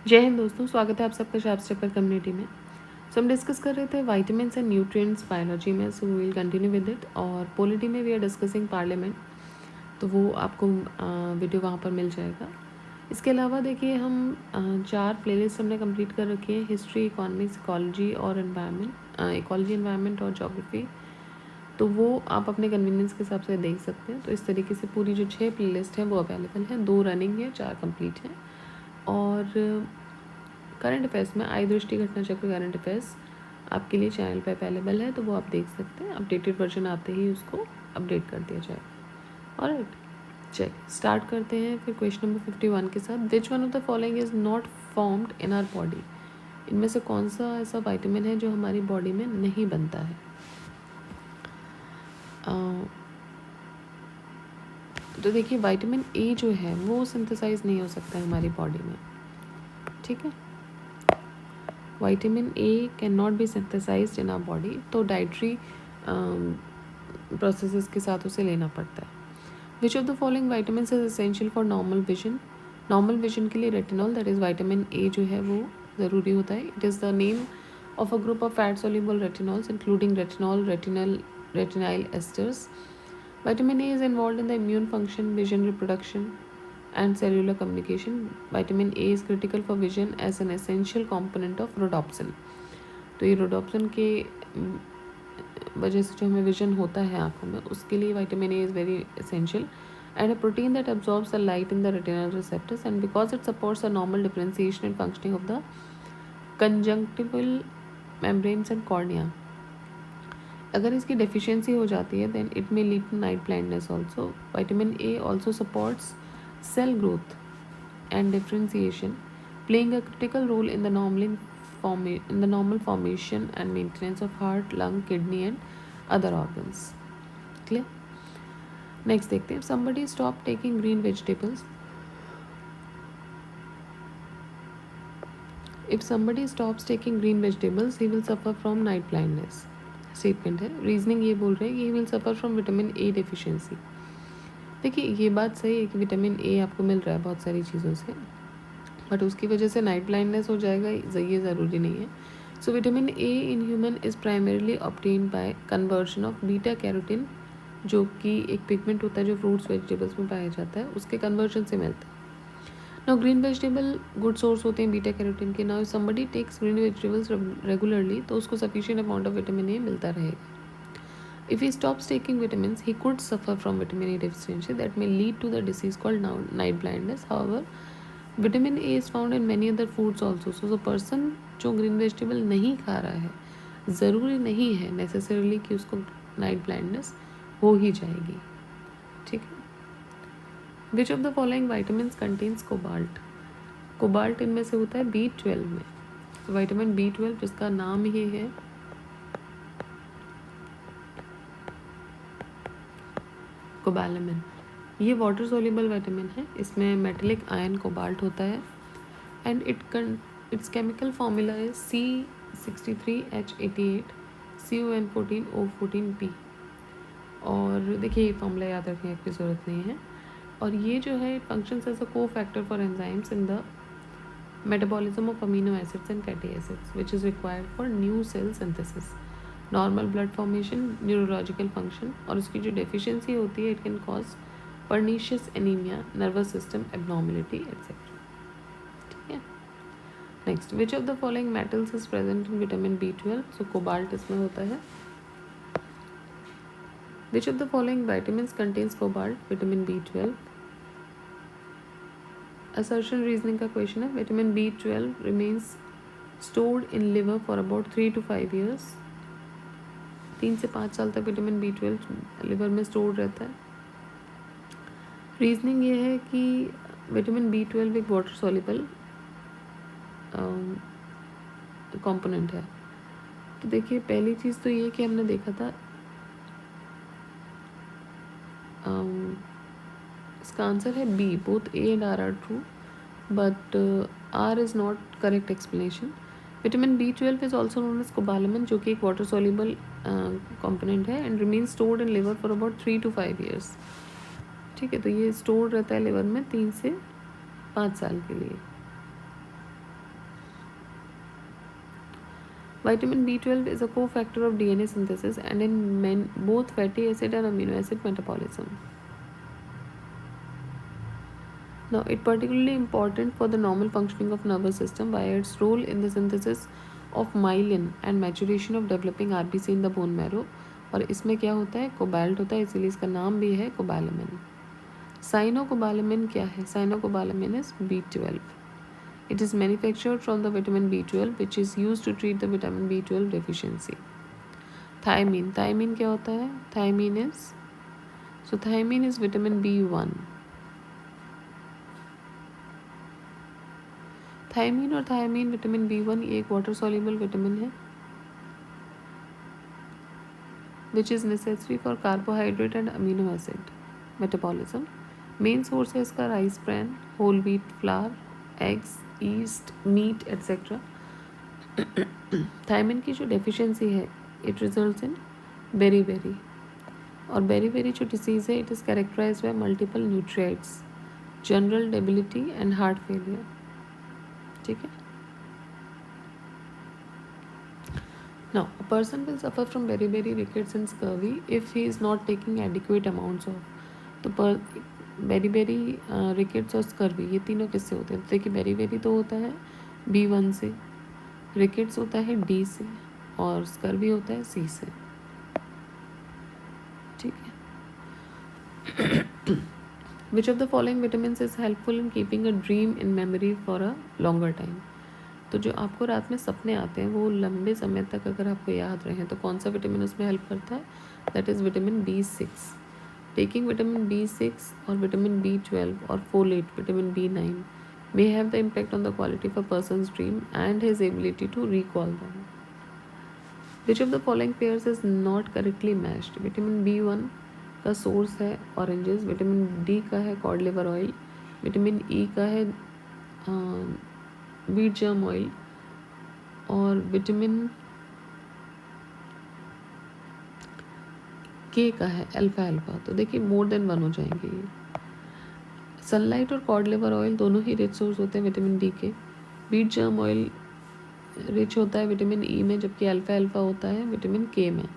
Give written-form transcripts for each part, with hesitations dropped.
जय हिंद दोस्तों, स्वागत है आप सबका शार्प स्टेपर कम्युनिटी में। सो हम डिस्कस कर रहे थे वाइटामिन्स एंड न्यूट्रिएंट्स बायोलॉजी में, so we will continue with it. और पॉलिटी में वी आर डिस्कसिंग पार्लियामेंट, तो वो आपको वीडियो वहाँ पर मिल जाएगा। इसके अलावा देखिए हम 4 प्लेलिस्ट हमने कंप्लीट कर रखी है: हिस्ट्री, इकोनॉमिक्स, इकोलॉजी और एनवायरनमेंट, इकोलॉजी, एनवायरनमेंट और जोग्राफी। तो वो आप अपने कन्वीनियंस के हिसाब से देख सकते हैं। तो इस तरीके से पूरी जो 6 प्लेलिस्ट है वो अवेलेबल है, 2 रनिंग है, 4 कंप्लीट हैं। और करंट अफेयर्स में आई दृष्टि घटना चक्र करंट अफेयर्स आपके लिए चैनल पे अवेलेबल है, तो वो आप देख सकते हैं। अपडेटेड वर्जन आते ही उसको अपडेट कर दिया जाएगा। ऑलराइट, चेक स्टार्ट करते हैं फिर क्वेश्चन नंबर 51 के साथ। Which one of the following is not formed in our body? इनमें से कौन सा ऐसा विटामिन है जो हमारी बॉडी में नहीं बनता है? तो देखिए विटामिन ए जो है वो सिंथेसाइज नहीं हो सकता है हमारी बॉडी में, ठीक है। Vitamin A can not be synthesised in our body, तो डाइटरी प्रोसेसेस के साथ उसे लेना पड़ता है। Which of the following vitamins is essential for normal vision? Normal vision के लिए retinol, that is vitamin A जो है वो ज़रूरी होता है। It is the name of a group of fat soluble retinols including retinol, retinyl esters. Vitamin A is involved in the immune function, vision, reproduction, and cellular communication. Vitamin A is critical for vision as an essential component of rhodopsin. तो ये rhodopsin के वजह से जो हमें vision होता है आँखों में, उसके लिए vitamin A is very essential, and a protein that absorbs the light in the retinal receptors, and because it supports the normal differentiation and functioning of the conjunctival membranes and cornea. अगर इसकी deficiency हो जाती है then it may lead to night blindness also. Vitamin A also supports cell growth and differentiation, playing a critical role in the normal formation and maintenance of heart, lung, kidney and other organs. Clear? Next देखते हैं. Somebody stop taking green vegetables. If somebody stops taking green vegetables, he will suffer from night blindness. Statement है. Reasoning ये बोल रहे हैं कि he will suffer from vitamin A deficiency. देखिए ये बात सही है कि विटामिन ए आपको मिल रहा है बहुत सारी चीज़ों से, बट उसकी वजह से नाइट ब्लाइंडनेस हो जाएगा ये ज़रूरी नहीं है. So vitamin A in human is primarily obtained by conversion of beta carotene, जो कि एक पिगमेंट होता है जो फ्रूट्स वेजिटेबल्स में पाया जाता है, उसके कन्वर्जन से मिलता है. Now green vegetable good source होते हैं बीटा कैरोटीन के. Now somebody takes green vegetables regularly तो उसको sufficient amount of vitamin A मिलता रहेगा. If he stops taking vitamins, he could suffer from vitamin A deficiency that may lead to the disease called night blindness. However, vitamin A is found in many other foods also. So the person जो green vegetable नहीं खा रहा है, ज़रूरी नहीं है necessarily कि उसको night blindness हो ही जाएगी, ठीक है. Which of the following vitamins contains cobalt? Cobalt इनमें से होता है B12 में. तो विटामिन B12 जिसका नाम ही है कोबालामिन, ये वाटर सोल्यूबल विटामिन है. इसमें मेटेलिक आयन कोबाल्ट होता है एंड इट्स केमिकल फार्मूला है C63H88 CON14O14P. और देखिए ये फार्मूला याद रखने की ज़रूरत नहीं है. और ये जो है functions as a cofactor for enzymes in the metabolism of amino acids and fatty acids which is required for new cell synthesis, normal blood formation, neurological function. और उसकी जो डेफिशिएंसी होती है it can cause pernicious anaemia, nervous system abnormality etcetera, ठीक है. Next, which of the following metals is present in vitamin B12? So cobalt इसमें होता है. Which of the following vitamins contains cobalt? Vitamin B12. Assertion reasoning का question है. Vitamin B12 remains stored in liver for about 3 to 5 years. 3 से 5 साल तक vitamin B12 liver में store रहता है. रीजनिंग ये है कि विटामिन B12 एक वाटर सॉल्युबल कंपोनेंट है. तो देखिए पहली चीज़ तो ये कि हमने देखा था इसका आंसर है B. Both A and R true, but R is not correct explanation. Vitamin B12 is also known as cobalamin, जो कि एक वाटर सॉल्युबल कंपोनेंट है and remain stored in liver for about 3 to 5 years. ठीक है, तो ये store रहता है लिवर में 3 से 5 साल के लिए. Vitamin B12 is a cofactor of DNA synthesis and in both fatty acid and amino acid metabolism. Now, it particularly important for the normal functioning of nervous system via its role in the synthesis of myelin and maturation of developing RBC in the bone marrow. और इसमें क्या होता है, cobalt होता है, इसीलिए इसका नाम भी है कोबालामिन. साइनोकोबालामिन क्या है? Cyanocobalamin is B12. It is manufactured from the vitamin B12 which is used to treat the vitamin B12 deficiency. Thiamine. Thiamine क्या होता है? Thiamine is vitamin B1. Thiamine और थायमीन विटामिन B1 ये एक water soluble vitamin है which is necessary for carbohydrate and amino acid metabolism. Main source है इसका rice bran, whole wheat flour, eggs, yeast, meat etcetera. Thiamine की जो deficiency है it results in beri और beri जो डिसीज़ है it is characterised by multiple nutrients, general debility and heart failure. ठीक है. Now, a person will suffer from beriberi, rickets and scurvy if he is not taking adequate amounts of. तो beriberi, rickets और scurvy ये तीनों किससे होते हैं? देखिए beriberi तो होता है B1 से, rickets होता है D से और scurvy होता है C से. ठीक है. Which of the following vitamins is helpful in keeping a dream in memory for a longer time? तो जो आपको रात में सपने आते हैं वो लंबे समय तक अगर आपको याद रहें तो कौन सा विटामिन उसमें हेल्प करता है? That is vitamin B6. Taking vitamin B6 और विटामिन B12 और folate vitamin B9 may have the impact on the quality of a person's dream and his ability to recall them. Which of the following pairs is not correctly matched? Vitamin B1 का source है oranges, vitamin D का है code liver oil, vitamin E का है wheat germ oil और vitamin K का है alpha. तो देखिए मोर देन वन हो जाएंगे ये. सनलाइट और कॉड लिवर ऑयल दोनों ही रिच सोर्स होते हैं विटामिन D के. वीट जर्म ऑयल रिच होता है विटामिन E में जबकि अल्फा होता है विटामिन K में.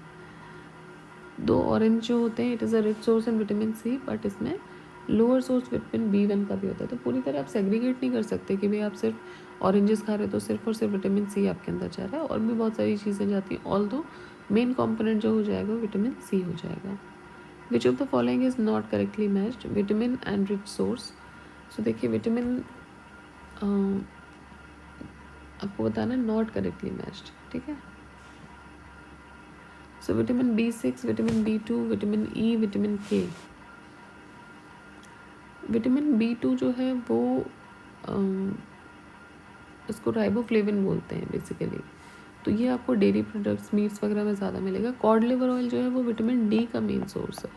दो ऑरेंज जो होते हैं it is a rich source in vitamin C but इसमें लोअर सोर्स विटामिन B1 का भी होता है. तो पूरी तरह आप सेग्रीगेट नहीं कर सकते कि भाई आप सिर्फ ऑरेंजेस खा रहे हो तो सिर्फ और सिर्फ विटामिन C आपके अंदर जा रहा है, और भी बहुत सारी चीज़ें जाती हैं. ऑल्दो मेन कॉम्पोनेंट जो हो जाएगा वो विटामिन C हो जाएगा. Which of the following is not correctly matched? Vitamin and rich source. So देखिए विटामिन आपको बताना नॉट करेक्टली मैच्ड. ठीक है. So vitamin B6, vitamin B2, vitamin E, vitamin K. Vitamin B2 जो है वो इसको राइबोफ्लेविन बोलते हैं बेसिकली. तो ये आपको डेयरी प्रोडक्ट्स मीट्स वगैरह में ज़्यादा मिलेगा. कॉड लिवर ऑयल जो है वो विटामिन D का मेन सोर्स है.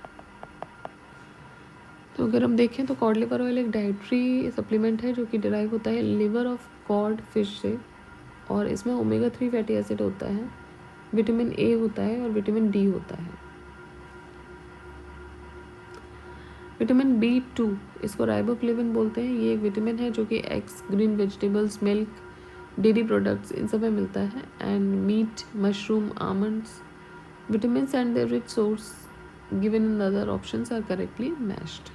तो अगर हम देखें तो कॉड लिवर ऑयल एक डाइट्री सप्लीमेंट है जो कि डिराइव होता है लिवर ऑफ कॉड फिश से, और इसमें ओमेगा 3 फैटी एसिड होता है, विटामिन A होता है और विटामिन D होता है. विटामिन B2 इसको राइबोफ्लेविन बोलते हैं. ये एक विटामिन है जो कि eggs, green vegetables, milk, dairy products इन सब में मिलता है, and meat, mushroom, almonds. Vitamins and their rich source given in the other options are correctly matched.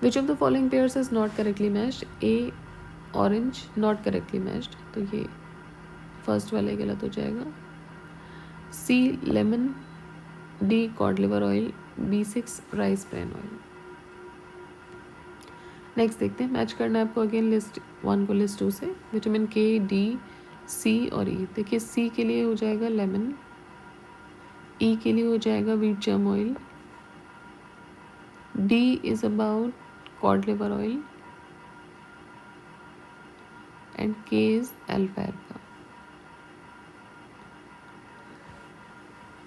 Which of the following pairs is not correctly matched? A orange not correctly matched, तो ये first वाले गलत हो जाएगा. C lemon, D cod liver oil, B6 rice bran oil. Next देखते हैं. Match करना है आपको अगेन लिस्ट 1 को लिस्ट 2 से. विटामिन K, D, C और E. देखिए C के लिए हो जाएगा लेमन, E के लिए हो जाएगा wheat germ oil, D is about cod liver oil and K is alpha.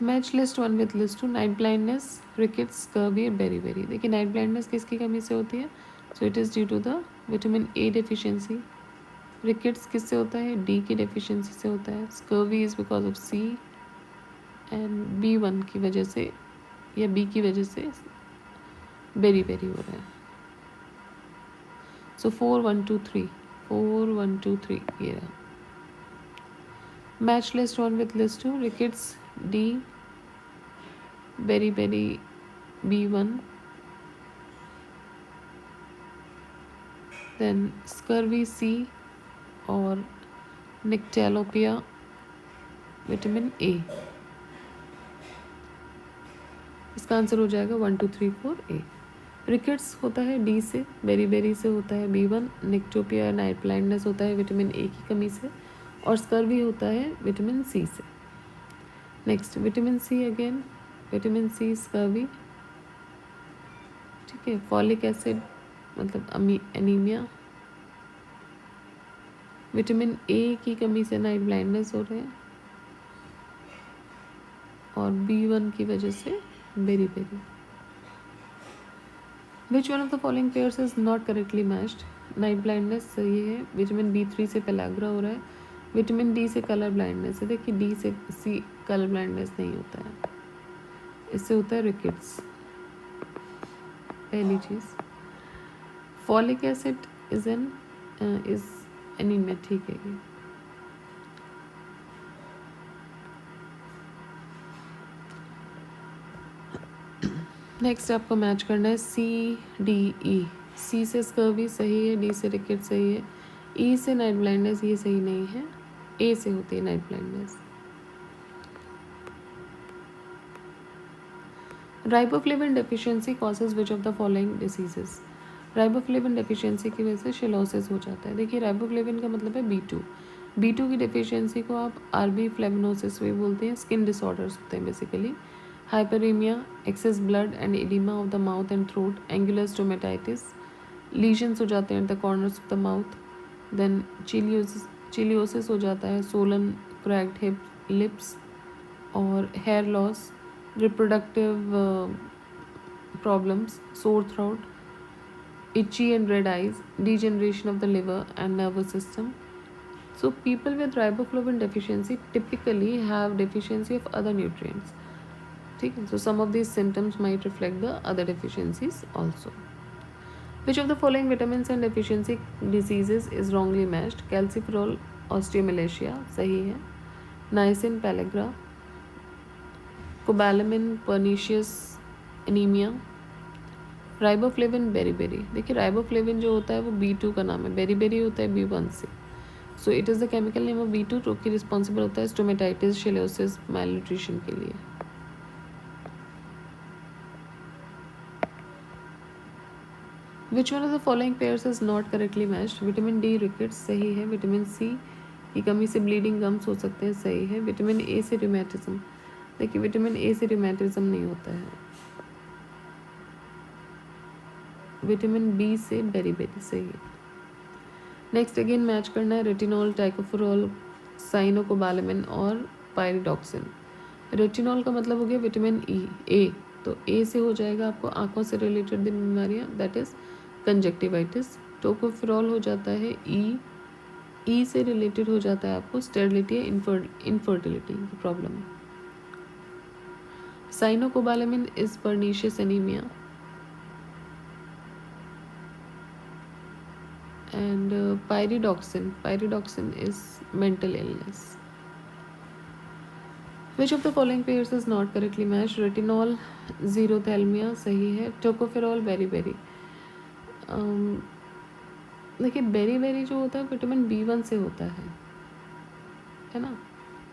Match list 1 with list 2. Night blindness, rickets, scurvy और बेरीबेरी. देखिए नाइट ब्लाइंडनेस किसकी कमी से होती है? So it is due to the vitamin A deficiency. Rickets किससे होता है? D की डेफिशिएंसी से होता है. Scurvy is because of C and B1 की वजह से या B की वजह से बेरीबेरी हो रहा है. सो 4 1 2 3 4 1 2 3 ये रहा. Match list 1 with list 2. Rickets D, beriberi B1, then scurvy C और निक्टेलोपिया विटामिन ए। इसका आंसर हो जाएगा 1 2 3 4 ए। रिकेट्स होता है डी से, बेरीबेरी से होता है B1, निक्टोपिया नाइट ब्लाइंडनेस होता है विटामिन ए की कमी से, और स्कर्वी होता है विटामिन सी से। Next vitamin C again, vitamin C scurvy, ठीक है। फॉलिक एसिड मतलब एनीमिया, विटामिन ए की कमी से नाइट ब्लाइंडनेस हो रहे हैं, और B1 की वजह से beriberi. Which one of the following pairs is not correctly matched? Night blindness सही है, विटामिन B3 से पेलाग्रा हो रहा है, विटामिन डी से कलर ब्लाइंडनेस है। देखिए डी से सी कलर ब्लाइंडनेस नहीं होता है, इससे होता है रिकेट्स, पहली चीज़। फॉलिक एसिड इज एनीमिया, ठीक है ये। नेक्स्ट आपको मैच करना है C-D-E। सी से स्कर्वी सही है, डी से रिकेट सही है, ई से नाइट ब्लाइंडनेस ये सही नहीं है, ए से होती है night blindness. Riboflavin deficiency causes which of the following diseases? Riboflavin deficiency की वजह से शिलोसिस हो जाता है। देखिए राइबोफ्लेविन का मतलब है B2 की डेफिशिएंसी को आप आरबी फ्लेवनोसिस भी बोलते हैं। स्किन डिसऑर्डर्स होते हैं basically, hyperaemia, excess blood and oedema of the mouth and throat, angular stomatitis, lesions हो जाते हैं at the corners of the mouth, then cheilosis हो जाता है, सोलन क्रैक्ड हिप लिप्स और hair loss, reproductive problems, sore throat, itchy and red eyes, degeneration of the liver and nervous system. So people with riboflavin deficiency typically have deficiency of other nutrients. ठीक है, so some of these symptoms might reflect the other deficiencies also. Which of the following vitamins and deficiency diseases is wrongly matched? Calciferol osteomalacia सही है, niacin pellagra, cobalamin pernicious anemia, riboflavin beriberi. देखिए riboflavin जो होता है वो B2 का नाम है, बेरीबेरी होता है B1 से। सो it is the chemical name of B2 जो कि रिस्पॉन्सिबल होता है स्टोमेटाइटिस, शिलोसिस, माल न्यूट्रिशन के लिए। विच one of the following pairs is not correctly matched? Vitamin D rickets सही है, विटामिन सी की कमी से ब्लीडिंग गम्स हो सकते हैं सही है, विटामिन ए से रूमेटिज्म। देखिए विटामिन ए से रूमेटिज्म नहीं होता है, विटामिन बी से बेरीबेरी सही है। नेक्स्ट अगेन मैच करना है रेटिनॉल, टाइकोफेरॉल, साइनोकोबालामिन और पायरिडॉक्सिन। रेटिनॉल का मतलब हो गया विटामिन ए, तो ए से हो जाएगा आपको आंखों से रिलेटेड बीमारियां, दैट इज कंजक्टिवाइटिस। टोकोफेरॉल हो जाता है ई से रिलेटेड हो जाता है आपको स्टेरिलिटी या इनफर्टिलिटी की problem. Cyanocobalamin is pernicious anaemia, and pyridoxine is mental illness. Which of the following pairs is not correctly matched? Retinol xerothalmia सही है, टोकोफेरॉल बेरीबेरी। देखिए बेरीबेरी जो होता है विटामिन B1 से होता है ना।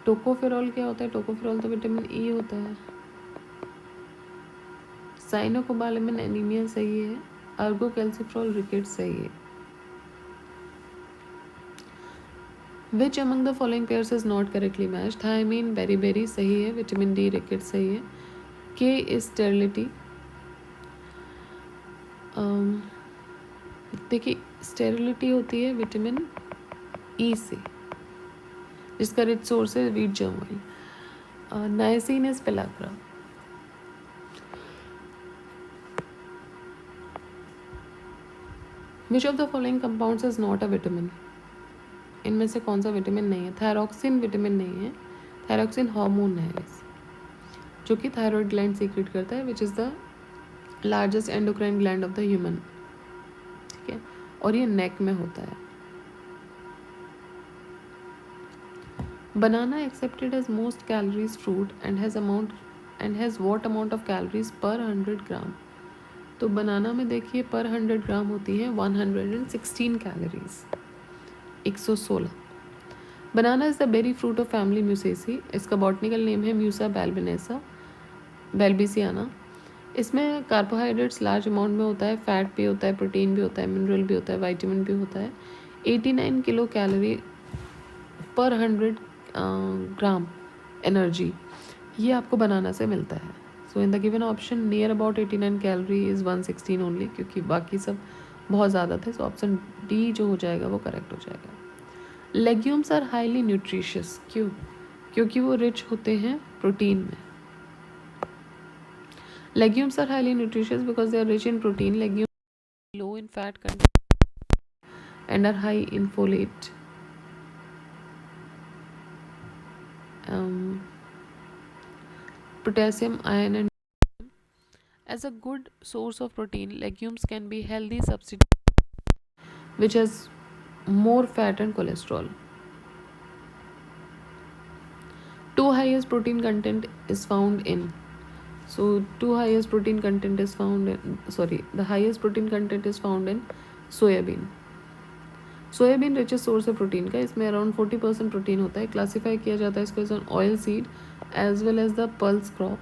टोकोफेरॉल क्या होता है? टोकोफेरॉल तो विटामिन ई होता है। साइनोकोबालामिन एनीमिया सही है, अर्गोकैल्सिफेरॉल रिकेट्स सही है। Which among the following pairs is not correctly matched? Thiamine beriberi सही है, विटामिन डी रिकेट सही है, K is sterility। देखिए स्टेरिलिटी होती है विटामिन ई से, जिसका रिच सोर्स है wheat germ oil. Niacin is pellagra. Which of the following compounds is not a vitamin? इनमें से कौन सा विटामिन नहीं है? थायरॉक्सिन विटामिन नहीं है, थायरॉक्सिन हार्मोन है जो कि थायराइड ग्लैंड सीक्रेट करता है, which is the largest endocrine gland of the human, ठीक है, और ये नेक में होता है। Banana accepted as most calories fruit and has what amount of calories per 100 ग्राम. तो बनाना में देखिए पर 100 ग्राम होती है 116 calories, 116. Banana is the berry fruit of family Musaceae. इसका बॉटनिकल नेम है म्यूसा बेल्बिसियाना. इसमें कार्बोहाइड्रेट्स लार्ज अमाउंट में होता है, फैट भी होता है, प्रोटीन भी होता है, मिनरल भी होता है, विटामिन भी होता है. 89 किलो कैलोरी पर 100 ग्राम एनर्जी ये आपको बनाना से मिलता है. So in the given option near about 89 calorie is 116 only, क्योंकि बाकी सब बहुत ज़्यादा थे. सो ऑप्शन डी जो हो जाएगा वो करेक्ट हो जाएगा. Legumes are highly nutritious. क्यों? क्योंकि वो रिच होते हैं प्रोटीन में. Legumes are highly nutritious because they are rich in protein. Legume low in fat content and are high in folate. Potassium, iron and as a good source of protein, legumes can be healthy substitute which has more fat and cholesterol. Two highest protein content is found in. So the highest protein content is found in soyabean. Soybean richest source है protein का. इसमें around 40% protein होता है. Classify किया जाता है इसको as an oil seed as well as the pulse crop.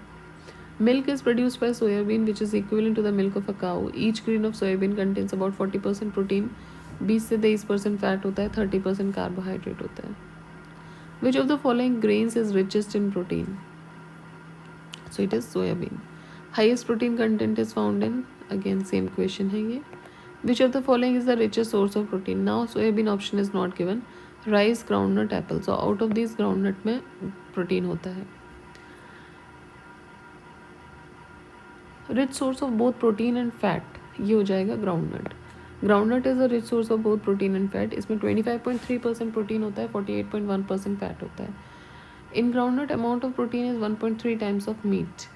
Milk is produced by soybean which is equivalent to the milk of a cow. Each grain of soybean contains about 40% protein. 20 से 23% fat होता है, 30% carbohydrate होता है. Which of the following grains is richest in protein? So it is soybean. Highest protein content is found in, again same question है ये. Which of the following is the richest source of protein? Now soybean option is not given. Rice, groundnut, apple. So out of these groundnut में protein होता है. Rich source of both protein and fat ये हो जाएगा groundnut. Groundnut is a rich source of both protein and fat. इसमें 25.3% protein होता है, 48.1% fat होता है. In groundnut amount of protein is 1.3 times of meat,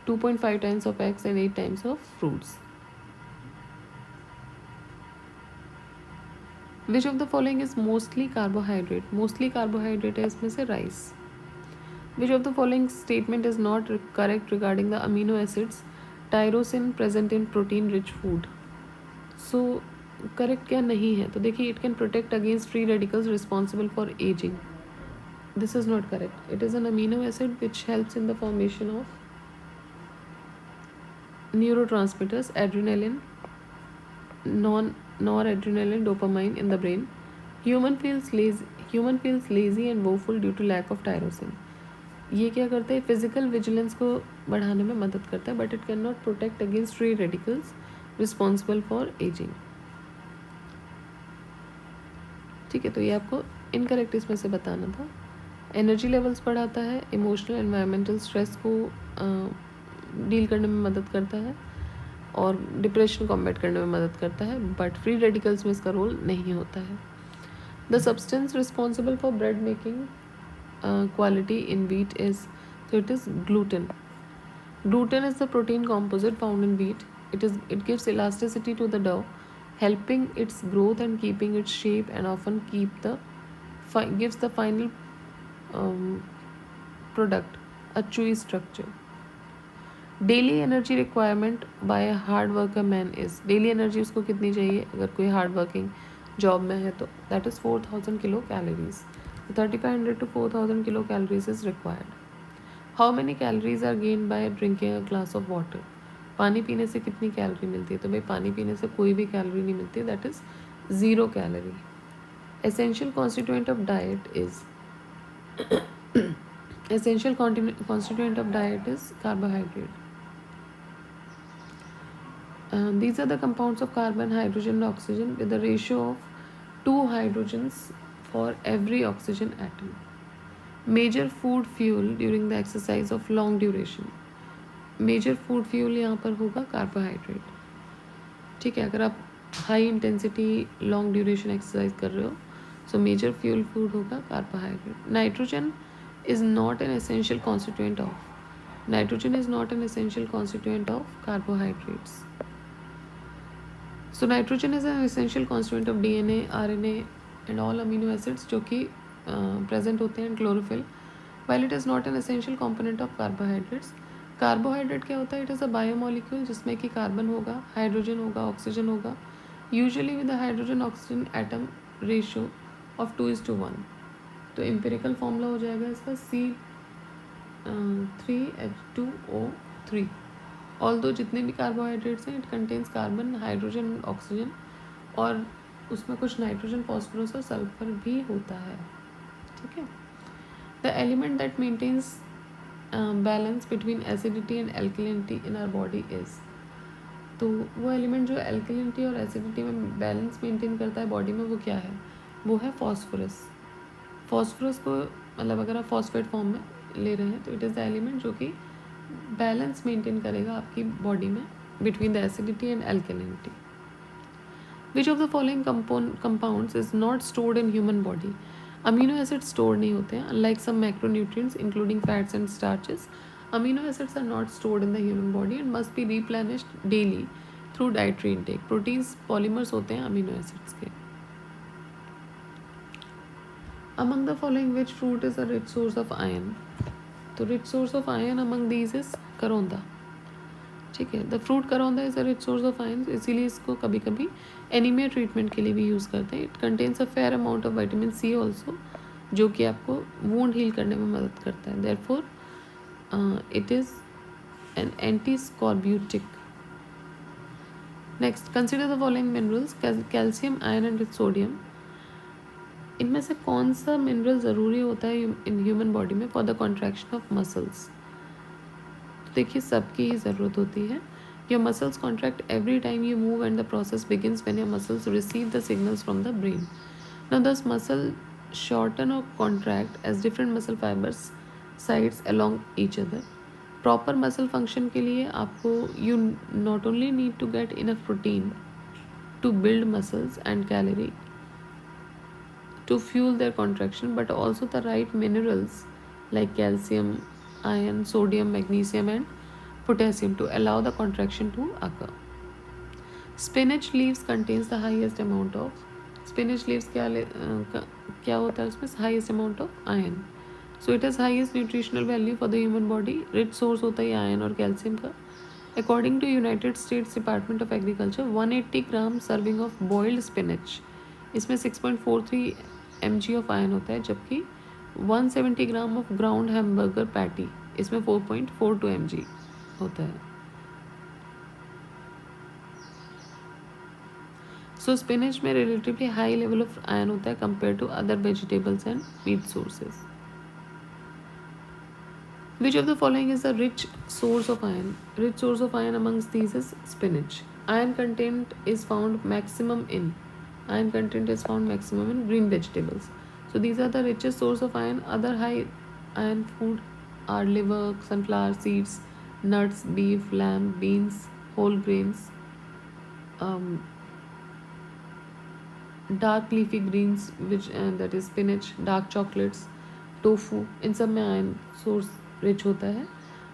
2.5 times of eggs and 8 times of fruits. Which of the following is mostly carbohydrate? Mostly carbohydrate है इसमें से rice. Which of the following statement is not correct regarding the amino acids tyrosine present in protein rich food? So correct क्या नहीं है? तो देखिए it can protect against free radicals responsible for aging. This is not correct. It is an amino acid which helps in the formation of neurotransmitters, adrenaline, noradrenaline, dopamine in the brain. Human feels lazy and woeful due to lack of tyrosine. ये क्या करता है? Physical vigilance को बढ़ाने में मदद करता है, but it can not protect against free radicals responsible for ageing. ठीक है, तो ये आपको इनकरेक्ट इसमें से बताना था. एनर्जी लेवल्स बढ़ाता है, इमोशनल एनवायरमेंटल स्ट्रेस को डील करने में मदद करता है और डिप्रेशन कॉम्बैट करने में मदद करता है, बट फ्री रेडिकल्स में इसका रोल नहीं होता है. The substance responsible for bread making quality in wheat is, so it is gluten. Gluten is the protein composite found in wheat. It gives elasticity to the dough, helping its growth and keeping its shape, and often gives the final product a chewy structure. Daily energy requirement by hard worker man is. Daily energy उसको कितनी चाहिए अगर कोई hard working job में है तो? That is 4000 kilo calories. 3500 to 4000 kilo calories is required. How many calories are gain by drinking a glass of water? पानी पीने से कितनी कैलोरी मिलती है? तो भाई पानी पीने से कोई भी कैलोरी नहीं मिलती, that is 0 calorie. Essential constituent of diet is essential constituent of diet is carbohydrate. These are the compounds of carbon, hydrogen and oxygen with a ratio of 2 hydrogens for every oxygen atom. Major food fuel during the exercise of long duration. Major food fuel यहाँ पर होगा carbohydrate. ठीक है, अगर आप high intensity long duration exercise कर रहे हो, सो मेजर फ्यूल फूड होगा carbohydrate. Nitrogen is not an essential constituent of carbohydrates. So nitrogen is an essential constituent of DNA, RNA and all amino acids जो कि present होते हैं, chlorophyll, while it is not an essential component of carbohydrates. Carbohydrate क्या होता है? It is a biomolecule जिसमें कि carbon होगा, हाइड्रोजन होगा, ऑक्सीजन होगा, usually with hydrogen oxygen atom ratio of 2:1. तो एम्पिरिकल फॉर्मूला हो जाएगा इसका C3H2O3. ऑल्दो जितने भी कार्बोहाइड्रेट्स हैं, it contains carbon, hydrogen, oxygen, और उसमें कुछ नाइट्रोजन, फॉस्फोरस और सल्फर भी होता है. ठीक है. The element that maintains balance between acidity and alkalinity in our body is, तो वो एलिमेंट जो एल्कलिनिटी और एसिडिटी में बैलेंस मेंटेन करता है बॉडी में, वो क्या है? वो है फॉस्फोरस. फॉस्फोरस को मतलब अगर आप फॉस्फेट फॉर्म में ले रहे हैं तो इट इज़ द एलिमेंट जो कि बैलेंस मेंटेन करेगा आपकी बॉडी में between the acidity and alkalinity. Which of the following compounds is not stored in human body? Amino acid store नहीं होते हैं. Unlike some macronutrients including fats and starches, amino acids are not stored in the human body and must be replenished daily through dietary intake. Proteins polymers होते हैं amino acids के. Among the following, which fruit is a rich source of iron? तो rich source of iron among these is करौंदा. ठीक है. The fruit करौंदा is a rich source of ion, इसीलिए इसको कभी कभी एनीमिया ट्रीटमेंट के लिए भी यूज़ करते हैं. It contains a fair amount of vitamin C also, जो कि आपको वूंड हील करने में मदद करता है. Therefore it is an anti scorbutic. Next, consider the following minerals. Calcium, iron and sodium. इनमें से कौन सा मिनरल ज़रूरी होता है इन ह्यूमन बॉडी में for the contraction of muscles? देखिए, सबकी ही ज़रूरत होती है. Your muscles contract every time you move and the process begins when your muscles receive the signals from the brain. Now this muscle shorten और contract as different muscle fibres sides along each other. Proper muscle function के लिए आपको you not only need to get enough protein to build muscles and calorie to fuel their contraction, but also the right minerals like calcium, iron, sodium, magnesium and potassium to allow the contraction to occur. Spinach leaves contains the highest amount of, spinach leaves क्या होता है उसमें? highest amount of iron. So it has highest nutritional value for the human body. Rich source होता है iron और calcium का. According to United States Department of Agriculture, 180 gram serving of boiled spinach, इसमें 6.43 mg of iron होता है, जबकि 170 gram of ground hamburger patty, इसमें 4.42 mg होता है. सो स्पिनच में relatively high level of iron होता है compare to other vegetables and meat sources. Which of the following is a rich source of iron? Rich source of iron amongst these is spinach. Iron content is found maximum in green vegetables. So these are the richest source of iron. Other high iron food are liver, sunflower seeds, nuts, beef, lamb, beans, whole grains, dark leafy greens, which that is spinach, dark chocolates, tofu. इन सब में iron source rich होता है.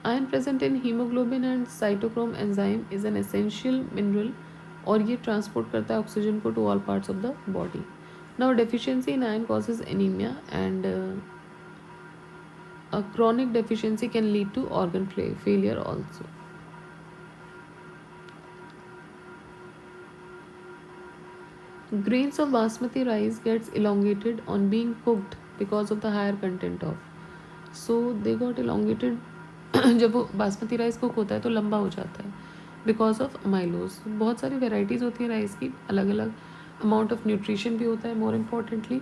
Iron present in hemoglobin and cytochrome enzyme is an essential mineral, और ये transport करता है oxygen को to all parts of the body. Now deficiency in iron causes anaemia and a chronic deficiency can lead to organ failure also. Grains of basmati rice gets elongated on being cooked because of the higher content of. So they got elongated जब वो basmati rice cook होता है तो लंबा हो जाता है because of amylose. बहुत सारी वेराइटीज़ होती है राइस की, अलग अलग अमाउंट ऑफ न्यूट्रिशन भी होता है. More importantly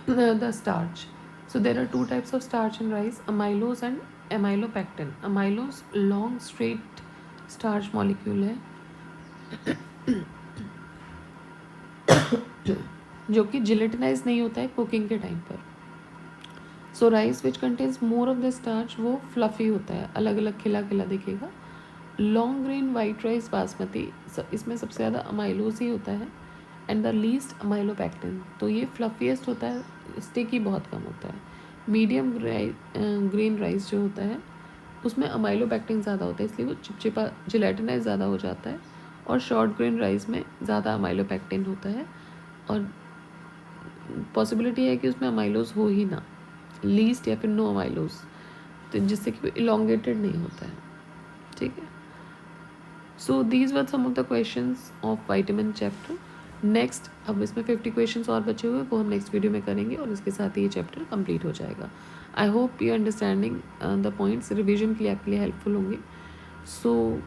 the starch. So there are two types of starch in rice, amylose and amylopectin. Amylose long straight starch molecule है जो कि जिलेटिनाइज नहीं होता है कुकिंग के टाइम पर. So rice which contains more of the starch वो fluffy होता है, अलग अलग खिला खिला दिखेगा. Long grain white rice basmati, इसमें सबसे ज़्यादा अमाइलोज ही होता है एंड द लीस्ट अमाइलोपैक्टिन. तो ये फ्लफीएस्ट होता है, स्टिकी बहुत कम होता है. मीडियम ग्रेन राइस जो होता है उसमें अमाइलोपैक्टिन ज़्यादा होता है, इसलिए वो चिपचिपा जिलेटिनाइज ज़्यादा हो जाता है. और शॉर्ट ग्रेन राइस में ज़्यादा अमाइलोपैक्टिन होता है और पॉसिबिलिटी है कि उसमें अमाइलोज हो ही ना, लीस्ट या फिर नो अमाइलोज, तो जिससे कि इलोंगेटेड नहीं होता है, ठीक है। So these were some of the questions of vitamin chapter. Next अब इसमें 50 क्वेश्चंस और बचे हुए, वो हम नेक्स्ट वीडियो में करेंगे और इसके साथ ही ये चैप्टर कंप्लीट हो जाएगा। I hope you understanding the points, revision के लिए आपके लिए हेल्पफुल होंगे। So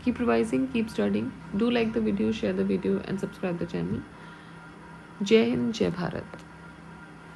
keep revising, keep studying, do like the video, share the video and subscribe the channel. जय हिंद, जय भारत।